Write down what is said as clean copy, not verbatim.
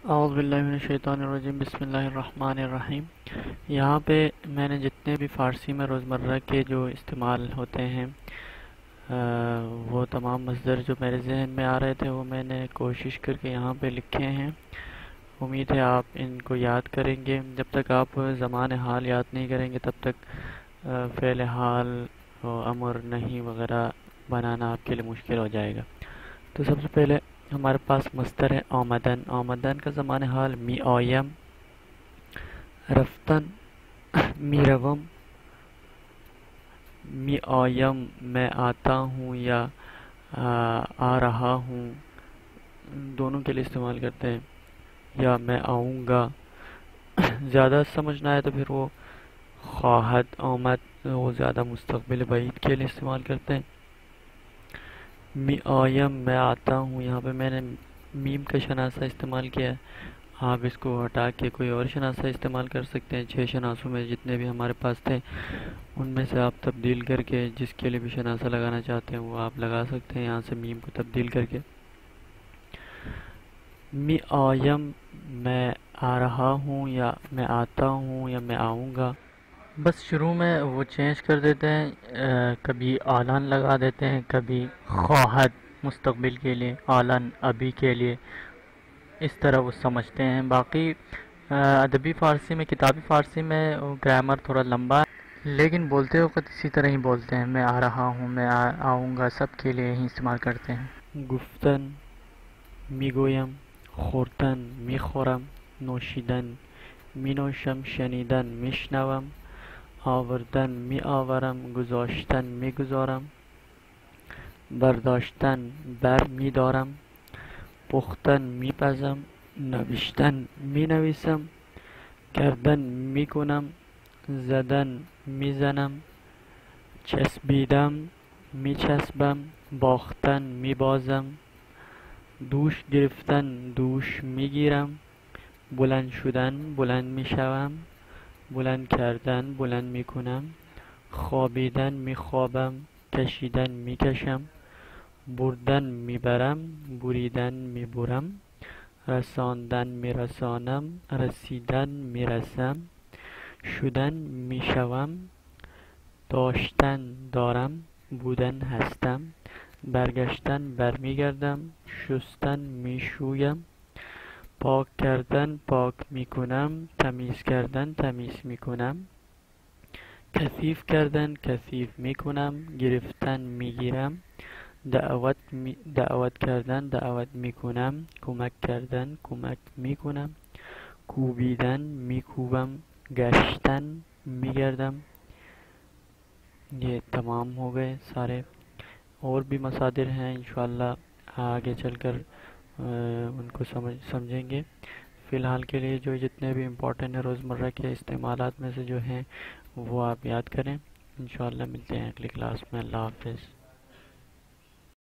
اعوذ باللہ من الشیطان الرجیم، بسم اللہ الرحمن الرحیم۔ یہاں پہ میں نے جتنے بھی فارسی میں روزمرہ کے جو استعمال ہوتے ہیں وہ تمام مصدر جو میرے ذہن میں آ رہے تھے وہ میں نے کوشش کر کے یہاں پہ لکھے ہیں۔ امید ہے آپ ان کو یاد کریں گے۔ جب تک آپ زمان حال یاد نہیں کریں گے تب تک فعل حال امر نہیں وغیرہ بنانا آپ کے لیے مشکل ہو جائے گا۔ تو سب سے پہلے ہمارے پاس مصدر ہے آمدن۔ آمدن کا زمان حال می آیم، رفتن می روم، می آیم میں آتا ہوں یا آ رہا ہوں، دونوں کے لیے استعمال کرتے ہیں، یا میں آؤں گا۔ زیادہ سمجھنا ہے تو پھر وہ خواہد آمد وہ زیادہ مستقبل بعید کے لیے استعمال کرتے ہیں۔ می آیم میں آتا ہوں، یہاں پہ میں نے میم کا شناسہ استعمال کیا ہے، آپ اس کو ہٹا کے کوئی اور شناسہ استعمال کر سکتے ہیں۔ 6 شناسوں میں جتنے بھی ہمارے پاس تھے ان میں سے آپ تبدیل کر کے جس کے لیے بھی شناسہ لگانا چاہتے ہیں وہ آپ لگا سکتے ہیں، یہاں سے میم کو تبدیل کر کے۔ می آیم میں آ رہا ہوں یا میں آتا ہوں یا میں آؤں گا، بس شروع میں وہ چینج کر دیتے ہیں، کبھی آلن لگا دیتے ہیں، کبھی خواہد مستقبل کے لیے، آلن ابھی کے لیے، اس طرح وہ سمجھتے ہیں۔ باقی ادبی فارسی میں، کتابی فارسی میں گرامر تھوڑا لمبا ہے، لیکن بولتے وقت اسی طرح ہی بولتے ہیں، میں آ رہا ہوں، میں آؤں گا، سب کے لیے ہی استعمال کرتے ہیں۔ گفتن می گویم، خوردن می خورم، نوشیدن می نوشم، شنیدن می شنوم، آوردن می آورم، گذاشتن می گذارم، برداشتن بر می دارم، پختن می پزم، نوشتن می نویسم، کردن می کنم، زدن می زنم، چسبیدم می چسبم، باختن می بازم، دوش گرفتن دوش می گیرم، بلند شدن بلند می شوم، بلند کردن بلند می کنم، خوابیدن می خوابم، کشیدن می کشم، بردن می برم، بریدن می برم، رساندن می رسانم، رسیدن می رسم، شدن می شوم، داشتن دارم، بودن هستم، برگشتن برمیگردم، شستن می شویم، پاک کردن پاک می کنم، تمیز کردن تمیز می کنم، کثیف کردن کثیف می کنم، گرفتن می گیرم، دعوت کردن دعوت می کنم، کمک کردن کمک می کنم، کوبیدن می کوبم، گشتن می گردم۔ یہ تمام ہو گئے سارے، اور بھی مصادر ہیں انشاءاللہ آگے چل کر ان کو سمجھیں گے۔ فی الحال کے لیے جو جتنے بھی امپورٹنٹ ہیں روزمرہ کے استعمالات میں سے جو ہیں وہ آپ یاد کریں۔ انشاءاللہ ملتے ہیں اگلی کلاس میں۔ اللہ حافظ۔